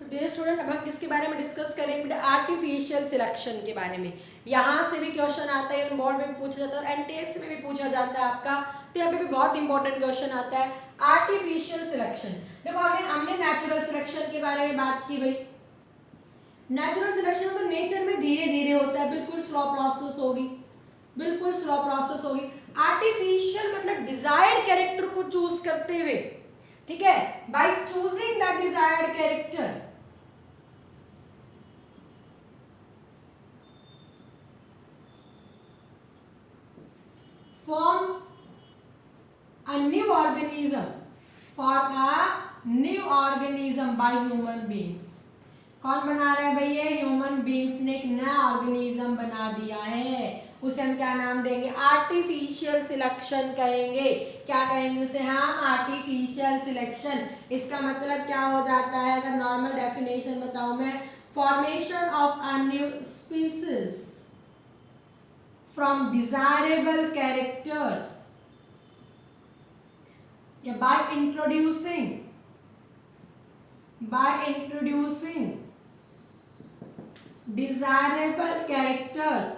तो dear student, अब हम किसके बारे में डिस्कस करेंगे? आर्टिफिशियल सिलेक्शन के बारे में। यहाँ से भी क्वेश्चन आता है, बोर्ड में भी पूछा जाता है और एनटीएस में भी पूछा जाता है आपका। तो यहाँ पे भी बहुत इंपॉर्टेंट क्वेश्चन आता है आर्टिफिशियल सिलेक्शन। देखो हमने नेचुरल सिलेक्शन के बारे में बात की भाई। नेचुरल सिलेक्शन तो नेचर में धीरे धीरे होता है, बिल्कुल स्लो प्रोसेस होगी, बिल्कुल स्लो प्रोसेस होगी। आर्टिफिशियल मतलब डिजायर्ड कैरेक्टर को चूज करते हुए, ठीक है, by choosing the desired character, form a new organism, form a new organism by human beings। कौन बना रहा है भाई? ये ह्यूमन बींग्स ने एक नया ऑर्गेनिज्म बना दिया है। उसे हम क्या नाम देंगे? आर्टिफिशियल सिलेक्शन कहेंगे। क्या कहेंगे उसे हम? Artificial selection. इसका मतलब क्या हो जाता है? अगर नॉर्मल डेफिनेशन बताऊं मैं, formation of a new species from desirable characters, yeah, by introducing desirable characters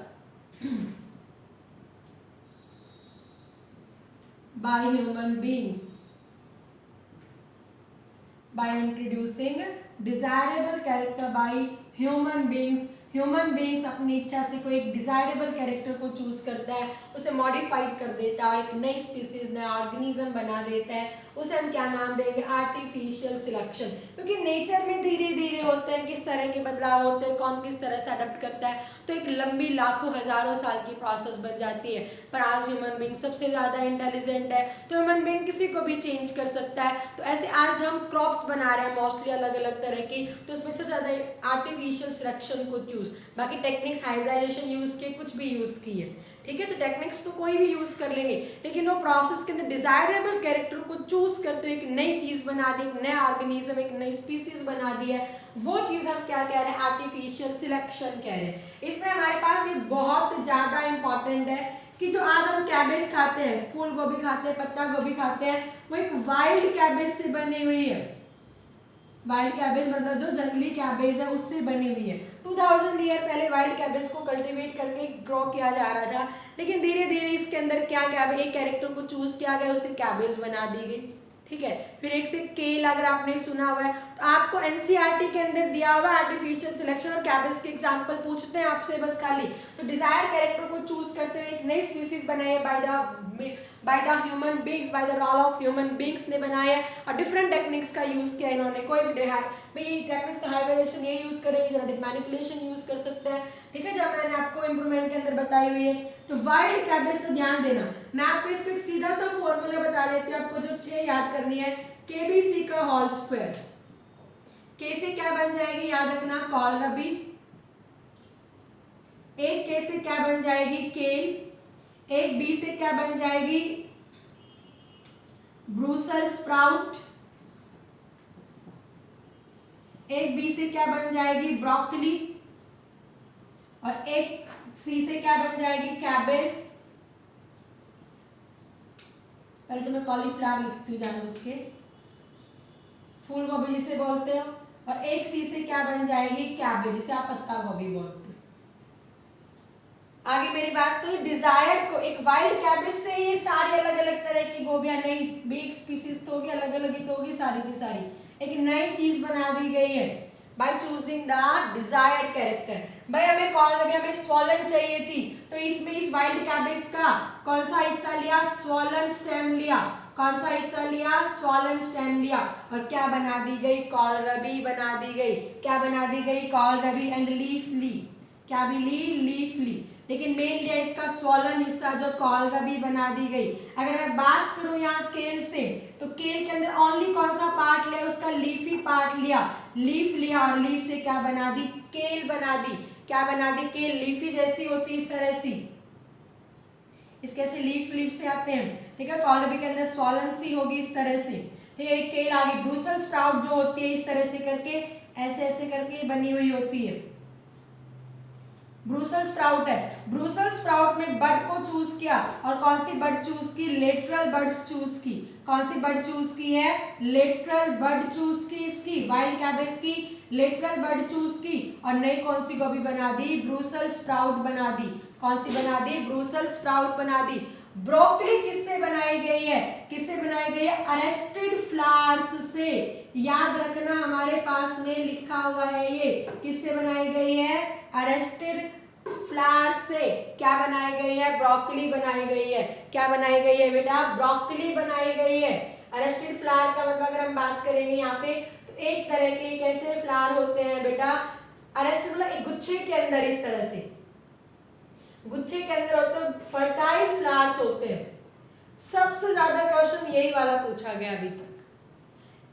by human beings, by introducing desirable character by human beings। Human beings अपनी इच्छा से कोई एक डिजायरेबल कैरेक्टर को चूज करता है, उसे मॉडिफाइड कर देता है, एक नई स्पीसीज नया ऑर्गेनिज्म बना देता है, उसे हम क्या नाम देंगे? Artificial selection. क्योंकि नेचर में धीरे धीरे होते हैं, किस तरह के बदलाव होते हैं, कौन किस तरह से अडेप्ट करता है, तो एक लंबी लाखों हजारों साल की प्रोसेस बन जाती है। पर आज ह्यूमन बींग सबसे ज्यादा इंटेलिजेंट है, तो ह्यूमन बींग किसी को भी चेंज कर सकता है। तो ऐसे आज हम क्रॉप्स बना रहे हैं मोस्टली अलग अलग तरह की, तो उसमें सबसे ज्यादा आर्टिफिशियल सिलेक्शन को चूज, बाकी टेक्निक्स हाइब्रिडाइजेशन यूज किए, कुछ भी यूज किए, ठीक है। तो टेक्निक्स तो कोई भी यूज कर लेंगे, लेकिन वो प्रोसेस के अंदर डिजायरेबल कैरेक्टर को चूज करते हुए एक नई चीज बना दी, एक नया ऑर्गेनिज्म, एक नई स्पीसीज बना दी है, वो चीज हम क्या कह रहे हैं? आर्टिफिशियल सिलेक्शन कह रहे हैं। इसमें हमारे पास ये बहुत ज्यादा इंपॉर्टेंट है कि जो आज हम कैबेज खाते हैं, फूल गोभी खाते हैं, पत्ता गोभी खाते हैं, वो एक वाइल्ड कैबेज से बनी हुई है। वाइल्ड कैबेज मतलब जो जंगली कैबेज है उससे बनी हुई है। 2000 ईयर पहले वाइल्ड कैबेज को कल्टीवेट करके ग्रो किया जा रहा था, लेकिन धीरे धीरे इसके अंदर क्या कैबेज, एक कैरेक्टर को चूज किया गया, उसे कैबेज बना दी गई, ठीक है। फिर एक से केल, अगर आपने सुना हुआ है तो आपको एनसीईआरटी के अंदर दिया हुआ है आर्टिफिशियल सिलेक्शन और कैबेज के एग्जांपल पूछते हैं आपसे बस खाली। तो डिजायर कैरेक्टर को चूज करते हुए एक नई स्पीसीज बनाई है by the human beings, by the role of human beings ने बनाया है, और डिफरेंट टेक्निक्स का यूज किया इन्होंने। कोई भी टेक्निक्स का हाइब्रिडाइजेशन ये यूज करेंगे, जेनेटिक मैनिपुलेशन यूज कर सकते हैं, ठीक है, जब मैंने आपको इंप्रूवमेंट के अंदर बताई हुई है। तो वाइल्ड कैबेज, तो ध्यान देना, मैं आपको इसको एक सीधा सा फॉर्मूला बता देती हूँ, आपको जो 6 याद करनी है, केबीसी का होल स्क्वायर। के से क्या बन जाएगी? याद रखना, कॉलरबी। एक के से क्या बन जाएगी? केल। एक बी से क्या बन जाएगी? Brussels sprout. एक बी से क्या बन जाएगी? ब्रोकली। और एक सी से क्या बन जाएगी? कैबेज। पहले तो मैं कॉलीफ्लावर लिखती हूँ जानबूझ के, फूल गोभी जिसे बोलते हो। और एक सी से क्या बन जाएगी? कैबेज, जिसे आप पत्ता गोभी बोलते हो। आगे मेरी बात, तो डिजायर्ड को एक वाइल्ड कैबेज से ये सारी अलग अलग तरह की गोभियां, नई भी स्पीसीज तो होगी, अलग अलग ही तो होगी सारी की सारी, एक नई चीज बना दी गई है by choosing the desired character. भाई हमें कॉलरबी, हमें स्वॉलन चाहिए थी, तो इसमें इस वाइल्ड कैबेज का कौन सा हिस्सा लिया? स्वॉलन स्टेम लिया। कौन सा हिस्सा लिया? स्वॉलन स्टेम लिया। और क्या बना दी गई? कॉलरबी बना दी गई। क्या बना दी गई? कॉलरबी। एंड लीफ ली, क्या भी ली? लीफ ली। लेकिन मेन लिया इसका स्वॉलन हिस्सा, जो कॉलरबी बना दी गई। अगर मैं बात करूं यहाँ केल से, तो केल के अंदर ओनली कौन सा पार्ट लिया? उसका लीफी पार्ट लिया, लीफ लिया, और लीफ से क्या बना दी? केल बना दी। क्या बना दी? केल। लीफी जैसी होती इस तरह सी, इसके से लीफ से आते हैं, ठीक है। कॉलरबी के अंदर स्वॉलन सी होगी इस तरह से, ठीक है। केल आ गई। ब्रूसेल्स स्प्राउट जो होती है इस तरह से करके, ऐसे ऐसे करके बनी हुई होती है, ब्रूसेल्स स्प्राउट है। ब्रूसेल्स स्प्राउट में बड को चूज किया, और कौन सी बड चूज की? लेटरल बड्स चूज की। कौन सी बड चूज की है, लेटरल बड चूज की, इसकी वाइल्ड कैबेज की लेटरल बड चूज की, और नई कौन सी गोभी बना दी, ब्रूसेल्स स्प्राउट बना दी। कौन सी बना दी, ब्रूसेल्स स्प्राउट बना दी। ब्रोकली किससे बनाई गई है, किससे बनाई गई है, अरेस्टेड फ्लावर्स से। याद रखना हमारे पास में लिखा हुआ है, ये किससे बनाई गई है, अरेस्टेड फ्लावर से क्या बनाई गई है, ब्रोकली बनाई गई है। क्या बनाई गई है बेटा, ब्रोकली बनाई गई है। अरेस्टेड फ्लावर का मतलब अगर हम बात करेंगे यहाँ पे, तो एक तरह के कैसे फ्लावर होते हैं बेटा, अरेस्टेड मतलब एक गुच्छे के अंदर, इस तरह से गुच्छे के अंदर होते हैं, फर्टाइल फ्लावर्स होते हैं। सबसे ज्यादा क्वेश्चन यही वाला पूछा गया अभी तक,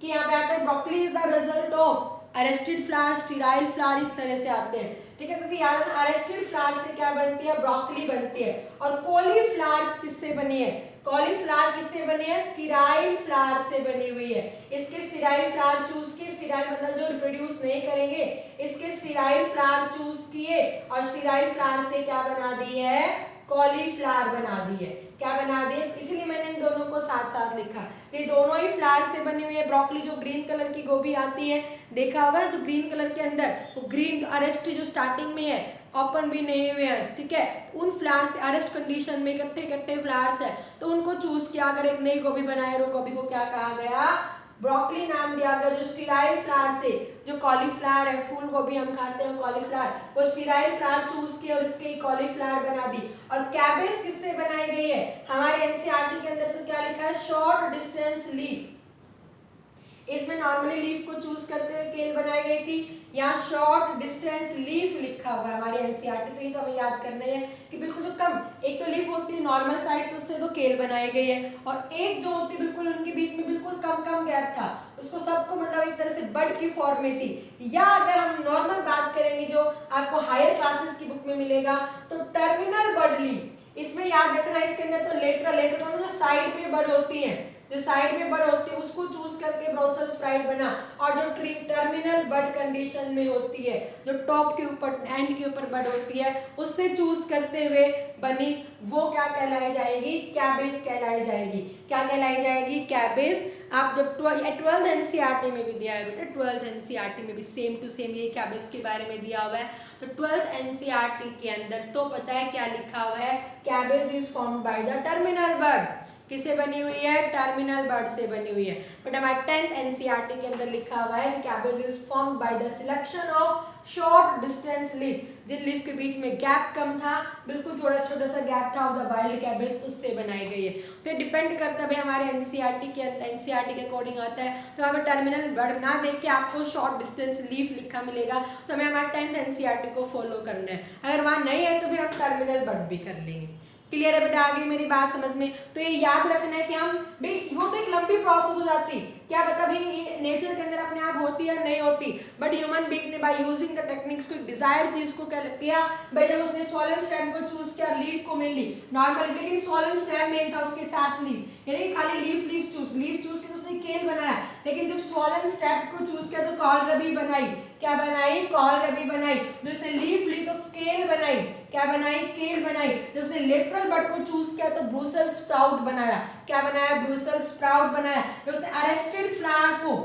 कि यहाँ पे आता है broccoli is the result of arrested flower, sterile flower, इस तरह से आते हैं। ठीक है, क्योंकि याद रखना अरेस्टेड फ्लावर से क्या बनती है, ब्रोकली बनती है। और कॉलीफ्लावर किससे बनी है, कॉलीफ्लावर किससे बनी है, स्टीराइल फ्लावर से बनी हुई है। इसके स्टीराइल फ्लावर चूज किए, स्टीराइल मतलब जो रिप्रोड्यूस नहीं करेंगे, इसके स्टीराइल फ्लावर चूज किए और स्टीराइल फ्लावर से क्या बना दी है, कॉलीफ्लावर बना दी है। क्या बना दी है, इसीलिए मैंने इन दोनों को साथ साथ लिखा। ये दोनों ही फ्लावर से बनी हुई है। ब्रोकली जो ग्रीन कलर की गोभी आती है, देखा होगा तो ग्रीन कलर के अंदर वो ग्रीन अरेस्ट जो स्टार्टिंग में है, ओपन भी नहीं हुए हैं, ठीक है, उन फ्लावर से अरेस्ट कंडीशन में इकट्ठे इकट्ठे फ्लावर्स है, तो उनको चूज किया, अगर एक नई गोभी बनाए, वो गोभी को क्या कहा गया, ब्रोकली नाम दिया गया। जो स्टीराइल फ्लावर से, जो कॉलीफ्लावर है, फूल गोभी हम खाते हैं कॉलीफ्लावर, वो स्टीराइल फ्लावर चूज किया और इसके कॉलीफ्लावर बना दी। और कैबेज किससे बनाई गई है, हमारे एनसीईआरटी के अंदर तो क्या लिखा है, शॉर्ट डिस्टेंस लीफ। इसमें नॉर्मली लीफ को चूज करते हुए केल बनाई गई थी, यहाँ शॉर्ट डिस्टेंस लीफ लिखा हुआ है हमारी एनसीईआरटी। तो ये तो हमें याद करना है कि बिल्कुल जो कम, एक तो लीफ होती है नॉर्मल साइज, तो उससे तो केल बनाई गई है, और एक जो होती है बिल्कुल उनके बीच में बिल्कुल कम कम गैप था, उसको सबको मतलब एक तरह से बड की फॉर्म में थी। या अगर हम नॉर्मल बात करेंगे जो आपको हायर क्लासेस की बुक में मिलेगा, तो टर्मिनल बड लीफ। इसमें याद रखना, इसके अंदर तो लेटरल मतलब जो साइड में बड होती है, जो साइड में बड होती है उसको चूज करके ब्रूसेल्स स्प्राउट बना, और जो टर्मिनल बड कंडीशन में होती है, जो टॉप के ऊपर एंड के ऊपर बड होती है, उससे चूज करते हुए बनी, वो क्या कहलाई जाएगी, कैबेज कहलाई जाएगी। क्या कहलाई जाएगी, कैबेज। आप जब 12th एनसीईआरटी में भी दिया है बेटा, 12th एनसीईआरटी में भी सेम टू सेम ये कैबेज के बारे में दिया हुआ है, तो 12th एनसीईआरटी के अंदर तो पता है क्या लिखा हुआ है, cabbage is formed by the terminal bud. किससे बनी हुई है, टर्मिनल बर्ड से बनी हुई है। बट हमारे 10th एनसीईआरटी के अंदर लिखा हुआ है कि cabbage is formed by the selection of short distance leaf, जिन लीफ के बीच में गैप कम था, बिल्कुल थोड़ा छोटा सा गैप था ऑफ द वाइल्ड कैबेज, उससे बनाई गई है। तो ये डिपेंड करता है हमारे एनसीईआरटी के अकॉर्डिंग आता है, तो हमें टर्मिनल बर्ड ना देख के आपको शॉर्ट डिस्टेंस लीफ लिखा मिलेगा, तो हमें हमारे 10th एनसीईआरटी को फॉलो करना है। अगर वहाँ नहीं है तो फिर हम टर्मिनल बर्ड भी कर लेंगे। क्लियर है बेटा, आगे मेरी बात समझ में। तो ये याद रखना है कि हम भाई, वो तो एक लंबी प्रोसेस हो जाती, क्या पता भाई ये नेचर के अंदर अपने आप होती है नहीं होती, बट ह्यूमन बीइंग ने बाय यूजिंग द टेक्निक्स को एक डिजायर्ड चीज को क्या किया भाई, जब उसने स्वॉलन स्टेम को चूज किया, लीफ को मिली नॉर्मली, लेकिन स्वॉलन स्टेम में था उसके साथ लीफ, यानी खाली लीफ चूज किया, उसने केल बनाया। लेकिन जब स्वॉलन स्टेम को चूज किया तो कॉलरबी बनाई, क्या बनाई, कॉलरबी बनाई। जो उसने लीफ ली तो केल बनाई, क्या बनाई, केल बनाई। जब उसने लेटरल बड को चूज किया तो ब्रूसेल्स स्प्राउट बनाया, क्या बनाया, ब्रूसेल्स स्प्राउट बनाया। जब उसने अरेस्टेड फ्लावर को,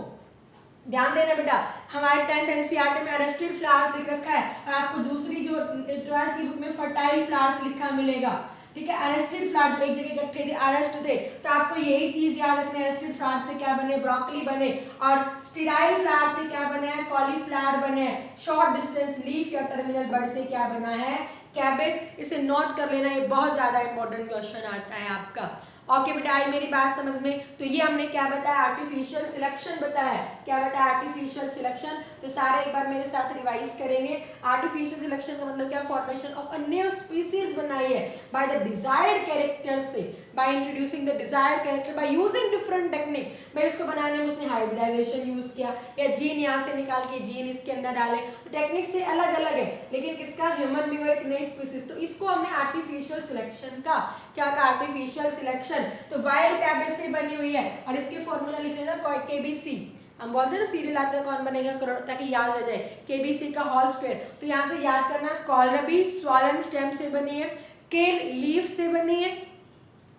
ध्यान देना बेटा, हमारे 10th एनसीईआरटी में अरेस्टेड फ्लावर्स लिख रखा है, और आपको दूसरी जो 12th की बुक में फर्टाइल फ्लावर्स लिखा मिलेगा, ठीक है। अरेस्टेड फ्लावर्स एक जगह इकट्ठे थे, अरेस्ट थे, तो आपको यही चीज याद रखनी है, अरेस्टेड फ्लावर्स से क्या बने, ब्रोकली बने, और स्टीराइल फ्लावर से क्या बने हैं, कॉलीफ्लावर बने हैं। शॉर्ट डिस्टेंस लीफ या टर्मिनल बड से क्या बना है, कैबेज। इसे नोट कर लेना, ये बहुत ज्यादा इंपॉर्टेंट क्वेश्चन आता है आपका। ओके बेटा, आई मेरी बात समझ में। तो ये हमने क्या बताया, आर्टिफिशियल सिलेक्शन बताया। क्या बताया, आर्टिफिशियल सिलेक्शन। तो सारे एक बार मेरे साथ रिवाइज करेंगे। आर्टिफिशियल सिलेक्शन का मतलब क्या, formation of a new species बनाई है बाय द डिजायर्ड कैरेक्टर से, by introducing the desired character by using different technique. भाई इसको बनाने में उसने हाइब्रिडाइजेशन यूज किया, या जीन यहाँ से निकाल के जीन इसके अंदर डाले, तो टेक्निक से अलग अलग है, लेकिन किसका, ह्यूमन बीइंग एक नई स्पीसीज। तो इसको हमने आर्टिफिशियल सिलेक्शन का क्या कहा, आर्टिफिशियल सिलेक्शन। तो वाइल्ड कैबेज से बनी हुई है, और इसके फॉर्मूला लिख लेना, केबीसी। हम बोलते हैं ना सीरियल आता है कौन बनेगा करोड़, ताकि याद रह जाए, केबीसी का होल स्क्वायर। तो यहाँ से याद करना, कॉलरबी स्वॉलन स्टेम से बनी है, केल लीफ से बनी है,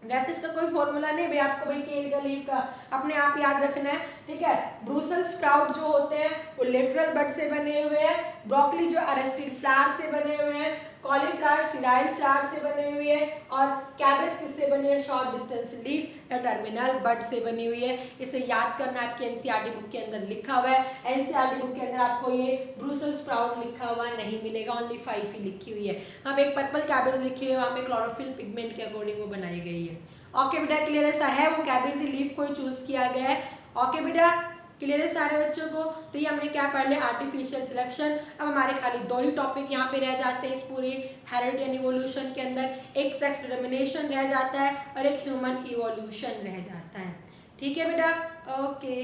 वैसे इसका कोई फॉर्मूला नहीं भाई, आपको भाई केल का लीफ का अपने आप याद रखना है, ठीक है। ब्रूसेल्स स्प्राउट जो होते हैं वो लेटरल बड से बने हुए हैं, ब्रोकली जो अरेस्टेड फ्लावर से बने हुए हैं, कॉलीफ्लावर स्टिराइल फ्लावर से बने हुए हैं, और कैबेज किससे बनी है, शॉर्ट डिस्टेंस लीफ या टर्मिनल बड से बनी हुई है। इसे याद करना, आपकी एनसीईआरटी बुक के अंदर लिखा हुआ है। एनसीईआरटी बुक के अंदर आपको ये ब्रूसेल्स स्प्राउट लिखा हुआ नहीं मिलेगा, ओनली 5 ही लिखी हुई है। वहाँ पे एक पर्पल कैबेज लिखी हुई है, वहाँ पे क्लोरोफिल पिगमेंट के अकॉर्डिंग वो बनाई गई है। ओके बेटा, क्लियर ऐसा है, वो कैबेज लीफ को चूज किया गया है। ओके बेटा, क्लियर है सारे बच्चों को। तो ये हमने क्या पढ़ लिया, आर्टिफिशियल सिलेक्शन। अब हमारे खाली 2 ही टॉपिक यहाँ पे रह जाते हैं इस पूरे हेरिडिटी एंड इवोल्यूशन के अंदर, एक सेक्स डिटर्मिनेशन रह जाता है और एक ह्यूमन इवोल्यूशन रह जाता है। ठीक है बेटा, ओके।